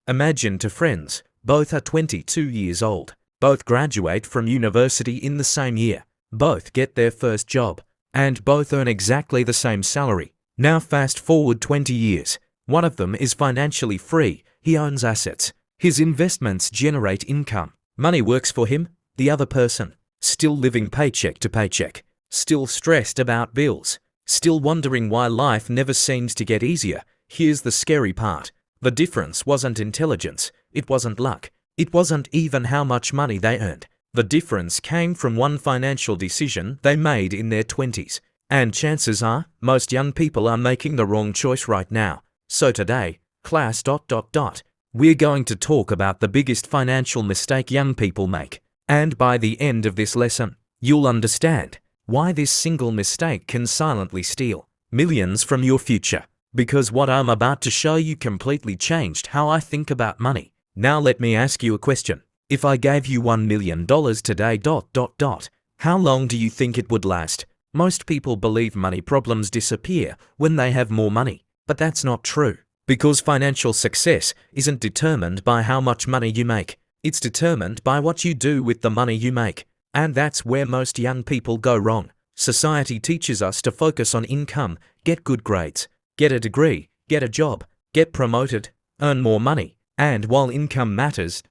Imagine two friends, both are 22 years old, both graduate from university in the same year, both get their first job, and both earn exactly the same salary. Now fast forward 20 years. One of them is financially free, he owns assets. His investments generate income. Money works for him. The other person, still living paycheck to paycheck, still stressed about bills, still wondering why life never seems to get easier. Here's the scary part. The difference wasn't intelligence, it wasn't luck, it wasn't even how much money they earned. The difference came from one financial decision they made in their 20s. And chances are, most young people are making the wrong choice right now. So today, class ... we're going to talk about the biggest financial mistake young people make. And by the end of this lesson, you'll understand why this single mistake can silently steal millions from your future. Because what I'm about to show you completely changed how I think about money. Now let me ask you a question. If I gave you $1 million today ... how long do you think it would last? Most people believe money problems disappear when they have more money. But that's not true. Because financial success isn't determined by how much money you make. It's determined by what you do with the money you make. And that's where most young people go wrong. Society teaches us to focus on income, get good grades, get a degree, get a job, get promoted, earn more money. And while income matters ...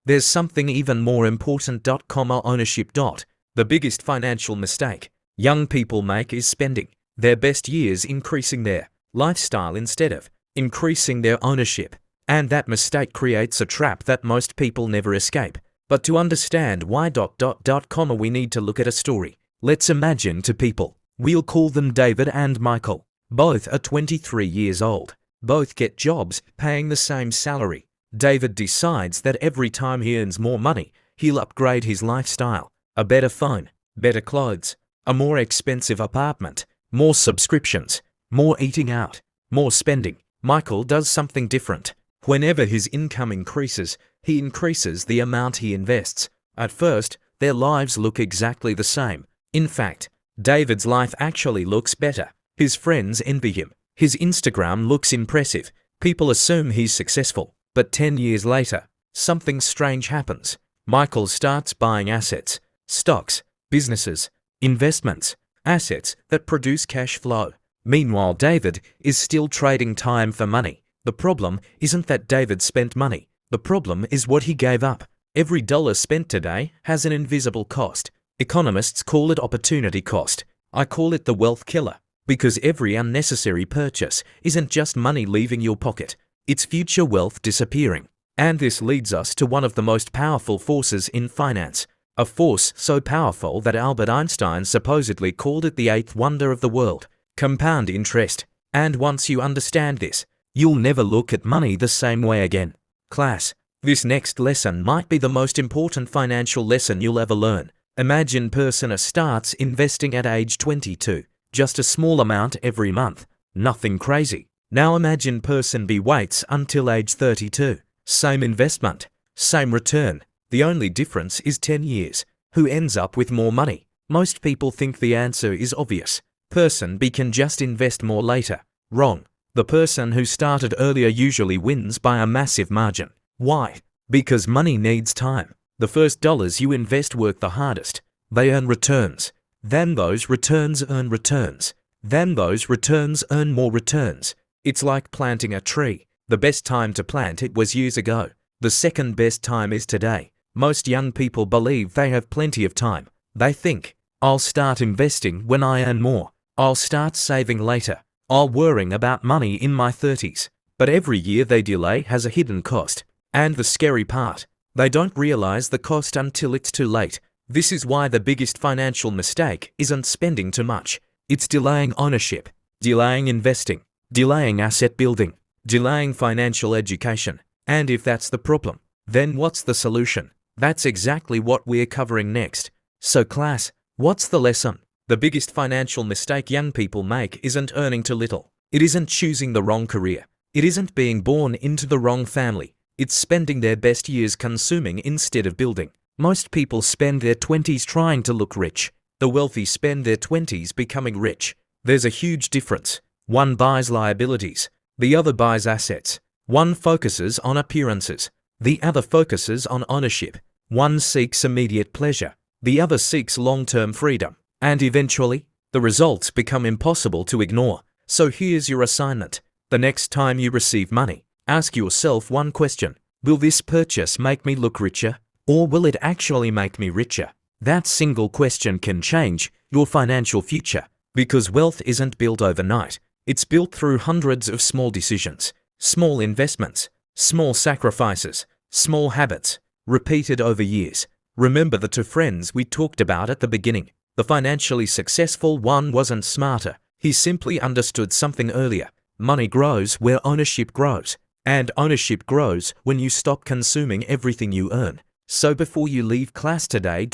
there's something even more important ... ownership. The biggest financial mistake young people make is spending their best years increasing their lifestyle instead of increasing their ownership. And that mistake creates a trap that most people never escape. But to understand why ... we need to look at a story. Let's imagine two people. We'll call them David and Michael. Both are 23 years old. Both get jobs paying the same salary. David decides that every time he earns more money, he'll upgrade his lifestyle. A better phone, better clothes, a more expensive apartment, more subscriptions, more eating out, more spending. Michael does something different. Whenever his income increases, he increases the amount he invests. At first, their lives look exactly the same. In fact, David's life actually looks better. His friends envy him. His Instagram looks impressive. People assume he's successful. But 10 years later, something strange happens. Michael starts buying assets, stocks, businesses, investments, assets that produce cash flow. Meanwhile, David is still trading time for money. The problem isn't that David spent money. The problem is what he gave up. Every dollar spent today has an invisible cost. Economists call it opportunity cost. I call it the wealth killer. Because every unnecessary purchase isn't just money leaving your pocket. It's future wealth disappearing. And this leads us to one of the most powerful forces in finance. A force so powerful that Albert Einstein supposedly called it the eighth wonder of the world. Compound interest. And once you understand this, you'll never look at money the same way again. Class, this next lesson might be the most important financial lesson you'll ever learn. Imagine person A starts investing at age 22. Just a small amount every month. Nothing crazy. Now imagine person B waits until age 32. Same investment, same return. The only difference is 10 years. Who ends up with more money? Most people think the answer is obvious. Person B can just invest more later. Wrong. The person who started earlier usually wins by a massive margin. Why? Because money needs time. The first dollars you invest work the hardest. They earn returns. Then those returns earn returns. Then those returns earn more returns. It's like planting a tree. The best time to plant it was years ago. The second best time is today. Most young people believe they have plenty of time. They think, I'll start investing when I earn more. I'll start saving later. I'll worry about money in my 30s. But every year they delay has a hidden cost. And the scary part, they don't realize the cost until it's too late. This is why the biggest financial mistake isn't spending too much. It's delaying ownership, delaying investing, delaying asset building, delaying financial education. And if that's the problem, then what's the solution? That's exactly what we're covering next. So class, what's the lesson? The biggest financial mistake young people make isn't earning too little. It isn't choosing the wrong career. It isn't being born into the wrong family. It's spending their best years consuming instead of building. Most people spend their 20s trying to look rich. The wealthy spend their 20s becoming rich. There's a huge difference. One buys liabilities. The other buys assets. One focuses on appearances. The other focuses on ownership. One seeks immediate pleasure. The other seeks long-term freedom. And eventually, the results become impossible to ignore. So here's your assignment. The next time you receive money, ask yourself one question. Will this purchase make me look richer? Or will it actually make me richer? That single question can change your financial future, because wealth isn't built overnight. It's built through hundreds of small decisions, small investments, small sacrifices, small habits, repeated over years. Remember the two friends we talked about at the beginning. The financially successful one wasn't smarter. He simply understood something earlier. Money grows where ownership grows. And ownership grows when you stop consuming everything you earn. So before you leave class today,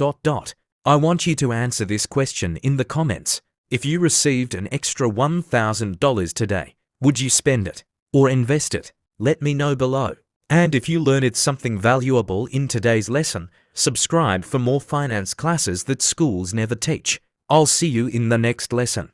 I want you to answer this question in the comments. If you received an extra $1,000 today, would you spend it or invest it? Let me know below. And if you learned something valuable in today's lesson, subscribe for more finance classes that schools never teach. I'll see you in the next lesson.